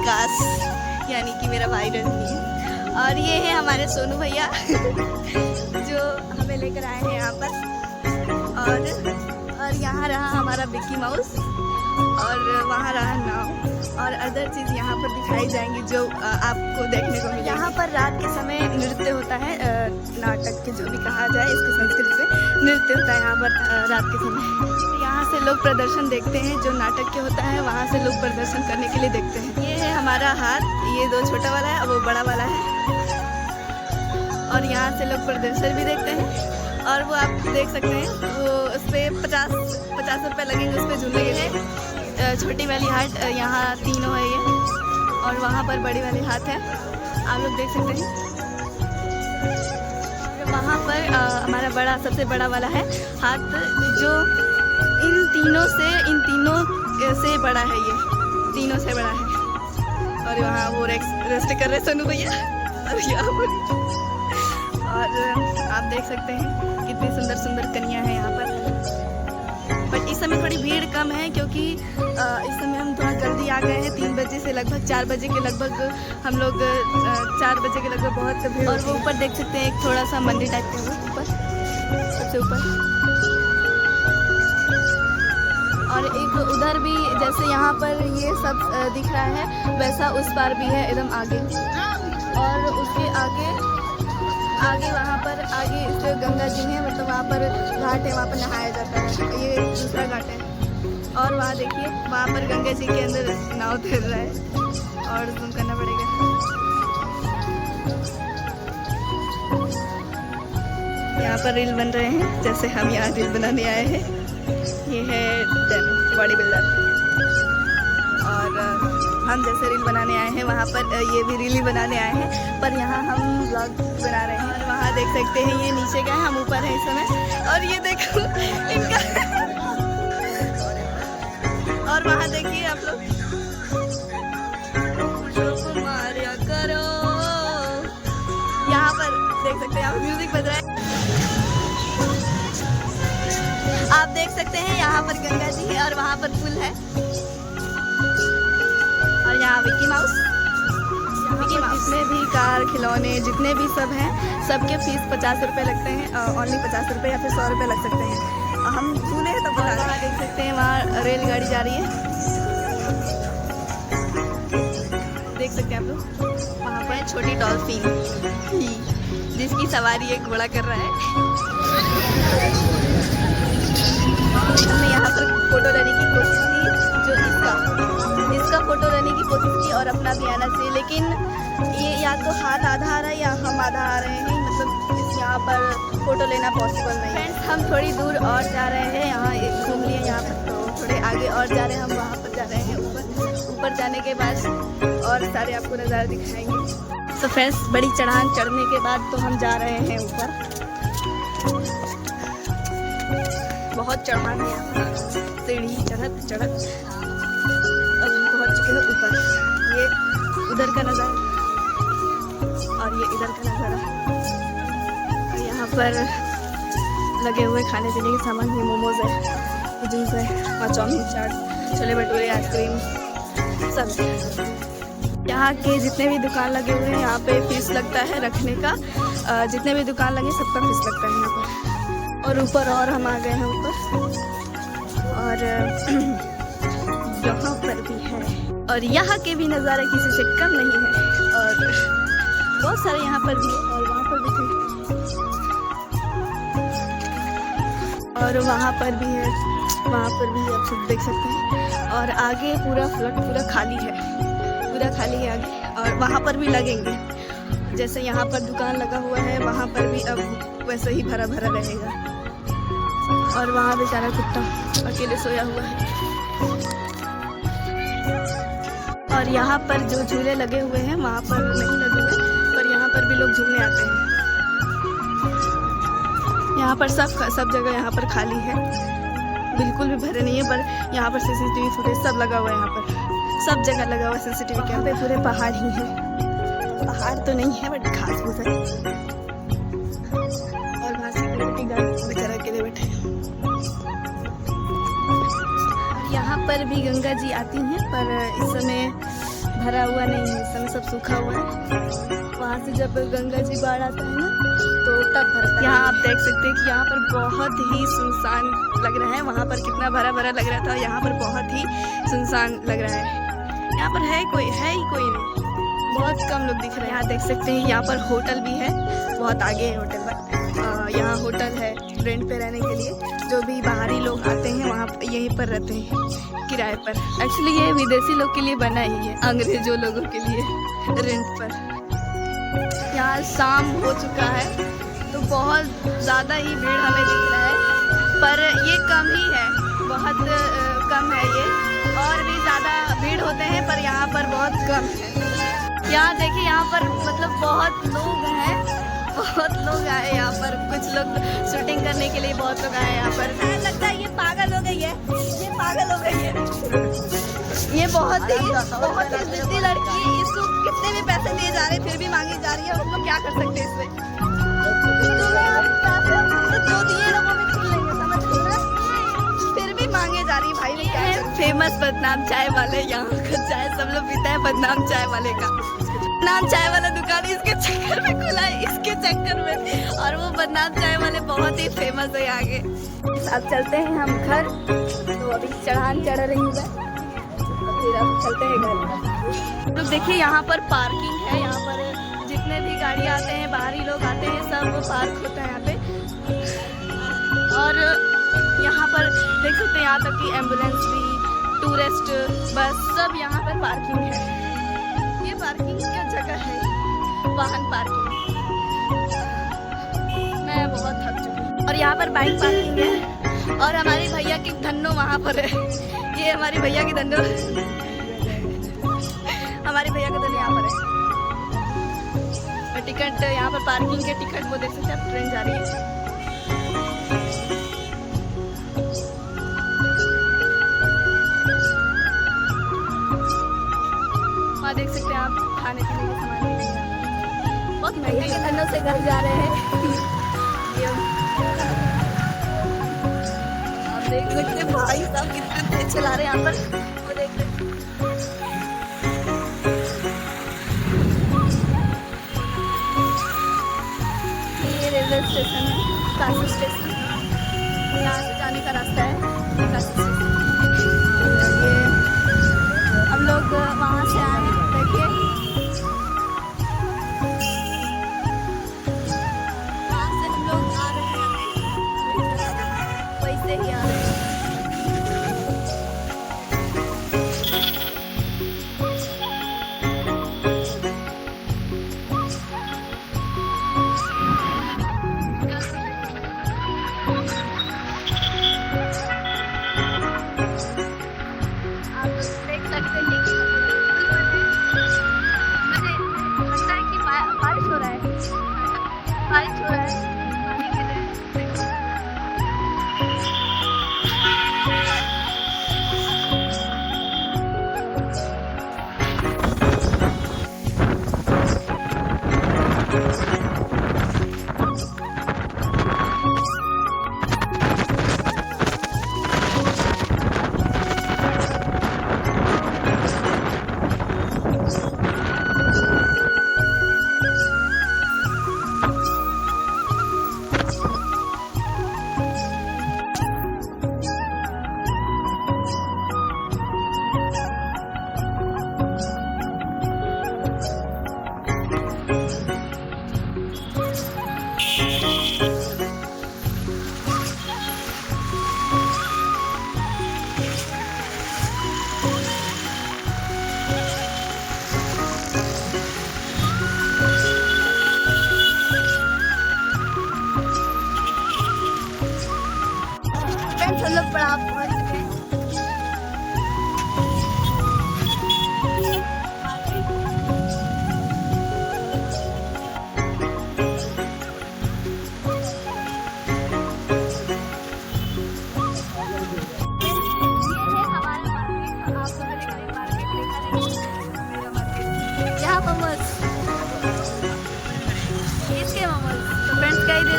विकास यानी कि मेरा भाई रणवीर, और ये है हमारे सोनू भैया जो हमें लेकर आए हैं यहाँ पर। और यहाँ रहा हमारा बिक्की माउस, और वहाँ रहा नाव, और अदर चीज़ यहाँ पर दिखाई जाएंगी जो आपको देखने को मिलेगी। यहाँ पर रात के समय नृत्य होता है, नाटक के जो भी कहा जाए इसको संस्कृत से, नृत्य होता है यहाँ पर रात के समय। यहाँ से लोग प्रदर्शन देखते हैं, जो नाटक के होता है वहाँ से लोग प्रदर्शन करने के लिए देखते हैं। ये है हमारा हाथ, ये 2 छोटा वाला है और वो बड़ा वाला है, और यहाँ से लोग प्रदर्शन भी देखते हैं। और वो आप देख सकते हैं, वो उस पर 50 रुपये लगेंगे उस पर झूलने के लिए। छोटी वाली हाथ यहाँ तीनों है ये, और वहाँ पर बड़ी वाली हाथ है, आप लोग देख सकते हैं। वहाँ पर हमारा बड़ा, सबसे बड़ा वाला है हाथ, जो इन तीनों से बड़ा है, ये तीनों से बड़ा है। और वहाँ वो रेस्ट कर रहे सोनू भैया, और यहाँ पर और आप देख सकते हैं कितनी सुंदर सुंदर कन्या है यहाँ पर। बट इस समय थोड़ी भीड़ कम है, क्योंकि इस समय हम थोड़ा जल्दी आ गए हैं। 3 बजे से लगभग 4 बजे के लगभग हम लोग 4 बजे के लगभग बहुत भीड़। और वो ऊपर देख सकते हैं एक थोड़ा सा मंदिर टाइप का है ऊपर, सबसे ऊपर। और एक उधर भी, जैसे यहाँ पर ये सब दिख रहा है, वैसा उस पार भी है एकदम आगे। और उसके आगे वहाँ पर आगे जो गंगा जी है, मतलब वहाँ पर घाट है, वहाँ पर नहाया जाता है, ये दूसरा घाट है। और वहाँ देखिए, वहाँ पर गंगा जी के अंदर नाव तैर रहा है, और जूम करना पड़ेगा। यहाँ पर रील बन रहे हैं, जैसे हम यहाँ रील बनाने आए हैं। ये है बॉडी बिल्डर, और हम जैसे रील बनाने आए हैं वहाँ पर ये भी रील ही बनाने आए हैं, पर यहाँ हम व्लॉग बना रहे हैं। और वहाँ देख सकते हैं ये नीचे गए, हम ऊपर हैं इस समय। और ये देखो इनका और वहाँ देखिए आप लोग, मारिया करो, यहाँ पर देख सकते हैं, यहाँ म्यूजिक बज रहा है। आप देख सकते हैं यहाँ पर गंगा जी है, और वहाँ पर पुल है, और यहाँ विक्की माउस। जितने भी कार, खिलौने, जितने भी सब हैं, सबके फीस 50 रुपये लगते हैं, ओनली 50 रुपये या फिर 100 रुपये लग सकते हैं। हम झूले हैं तब वहाँ देख सकते हैं, वहाँ रेलगाड़ी जा रही है, देख सकते हैं आप लोग। वहाँ पर छोटी डॉल्फिन जिसकी सवारी एक घोड़ा कर रहा है। हमने यहाँ पर फोटो लेने की कोशिश की, जो इसका फोटो लेने की कोशिश की, और अपना भी आना चाहिए, लेकिन ये या तो हाथ आधा आ रहा है या हम आधा आ रहे हैं, मतलब यहाँ पर फोटो लेना पॉसिबल नहीं है। हम थोड़ी दूर और जा रहे हैं, यहाँ एक घूम लिए यहाँ पर, तो थोड़े आगे और जा रहे हैं, हम वहाँ पर जा रहे हैं ऊपर जाने के बाद और सारे आपको नज़ारे दिखाएंगे। तो फ्रेंड्स, बड़ी चढ़ान चढ़ने के बाद तो हम जा रहे हैं ऊपर, बहुत चढ़ान है यहाँ पर, सीढ़ी चढ़त अब हम पहुँच चुके हैं ऊपर। ये उधर का नज़ारा और ये इधर का नज़ारा, और यहाँ पर लगे हुए खाने पीने के सामान, ये मोमोज है, जूस है, और चाउमीन, चाट, छोले भटूरे, आइसक्रीम, सब। यहाँ के जितने भी दुकान लगे हुए हैं, यहाँ पे फीस लगता है रखने का, जितने भी दुकान लगे सबका फीस लगता है यहाँ पर। और ऊपर और हम आ गए हैं ऊपर, और यहाँ पर भी है, और यहाँ के भी नज़ारे किसी से कम नहीं है, और बहुत सारे यहाँ पर भी है, और वहाँ पर भी थे, और वहाँ पर भी है, वहाँ पर भी आप सब देख सकते हैं। और आगे पूरा फ्लट पूरा खाली है आगे, और वहाँ पर भी लगेंगे, जैसे यहाँ पर दुकान लगा हुआ है, वहाँ पर भी अब वैसे ही भरा भरा रहेगा। और वहाँ बेचारा कुत्ता अकेले सोया हुआ है। और यहाँ पर जो झूले लगे हुए हैं वहाँ पर नहीं लगे हुए, पर यहाँ पर भी लोग झूलने आते हैं। यहाँ पर सब जगह यहाँ पर खाली है, बिल्कुल भी भरे नहीं है, पर यहाँ पर सीसीटीवी फुटेज सब लगा हुआ है, यहाँ पर सब जगह लगा हुआ है सीसीटीवी कैमरा। यहाँ पे पूरे पहाड़ ही है, पहाड़ तो नहीं है बट घास फूस है, और घास की गाड़ी बेचारा अकेले बैठे। यहाँ पर भी गंगा जी आती हैं, पर इस समय भरा हुआ नहीं है, इस समय सब सूखा हुआ है। वहाँ से जब गंगा जी बाढ़ आता है ना तो तब भरता है। यहाँ आप देख सकते हैं कि यहाँ पर बहुत ही सुनसान लग रहा है। वहाँ पर कितना भरा भरा लग रहा था, यहाँ पर बहुत ही सुनसान लग रहा है। यहाँ पर है ही कोई नहीं, बहुत कम लोग दिख रहे हैं। यहाँ देख सकते हैं यहाँ पर होटल भी है, बहुत आगे है होटल पर। यहाँ होटल है रेंट पे रहने के लिए, जो भी बाहरी लोग आते हैं वहाँ यहीं पर रहते हैं किराए पर। एक्चुअली ये विदेशी लोग के लिए बना ही है, अंग्रेजों लोगों के लिए रेंट पर। यहाँ शाम हो चुका है तो बहुत ज़्यादा ही भीड़ हमें दिख रहा है, पर ये कम ही है, बहुत कम है ये। और भी ज़्यादा भीड़ होते हैं पर यहाँ पर बहुत कम है। यहाँ देखिए, यहाँ पर मतलब बहुत लोग हैं, बहुत लोग आए यहाँ पर। कुछ लोग शूटिंग करने के लिए बहुत लोग आए यहाँ पर। लगता है ये पागल हो गई है, ये पागल हो गई है। ये बहुत ही जिद्दी लड़की, इसको कितने भी पैसे दिए जा रहे फिर भी मांगी जा रही है। हम लोग क्या कर सकते हैं इसमें? तुम्हें हम पैसे तो जो दिए ना वो भी छीन लेंगे, समझ लो ना, फिर भी मांगे जा रही भाई। ये है फेमस बदनाम चाय वाले, यहाँ का चाय सब लोग पीते हैं बदनाम चाय वाले का। बदनाम चाय वाला दुकान इसके चक्कर में खुला है, इसके चक्कर में। और वो बदनाम चाय वाले बहुत ही फेमस है आगे। अब चलते हैं हम घर, तो अभी चढ़ान चढ़ रही हूँ मैं, फिर अब चलते हैं घर। तो देखिए यहाँ पर पार्किंग है, यहाँ पर जितने भी गाड़ी आते हैं, बाहरी लोग आते हैं, सब पार्क होता है यहाँ पे। और यहाँ पर देख सकते हैं यहाँ तक कि एम्बुलेंस भी, टूरिस्ट बस सब यहाँ पर पार्किंग है। ये पार्किंग का जगह है, वाहन पार्किंग। मैं बहुत थक चुकी हूँ। और यहाँ पर बाइक पार्किंग है, और हमारे भैया की धन्नो वहाँ पर है। ये हमारे भैया की धन्नो, हमारे भैया का धन्नो यहाँ पर है। टिकट यहाँ पर पार्किंग के टिकट वो देख सकते हैं, ट्रेन जा रही है। वहाँ देख सकते हैं आप खाने पीने के सामान मिलेंगे। बहुत महंगे के धनों से घर जा रहे हैं। आप देख सकते हैं भाई साहब कितने तेज चला रहे हैं यहाँ पर, वो देख सकते हैं। ये रेलवे स्टेशन है, काशी स्टेशन। यहाँ से जाने का रास्ता है काशी स्टेशन। ये हम लोग वहाँ से आए हैं, देखिए वहाँ से हम लोग आ रहे हैं, वैसे ही आ रहे हैं।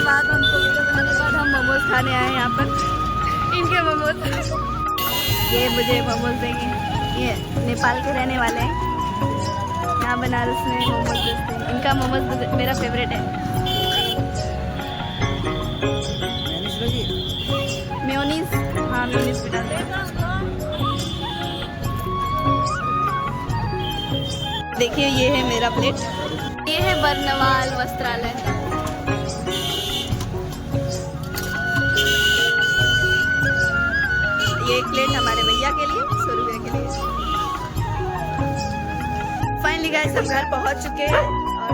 बाद हमको वीडियो बनाने के बाद हम मोमोज खाने आए यहाँ पर। इनके मोमोज ये मुझे मोमोज देंगे, ये नेपाल के रहने वाले हैं। यहाँ बनारस में मोमोज बेचते हैं। इनका मोमोज मेरा फेवरेट है। मेयोनीज, हाँ मेयोनीज भी डालते हैं। देखिए ये है मेरा प्लेट। ये है बरनवाल वस्त्रालय। ये एक प्लेट हमारे भैया के लिए, सोनू भैया के लिए। फाइनली गाइस हम घर पहुंच चुके हैं और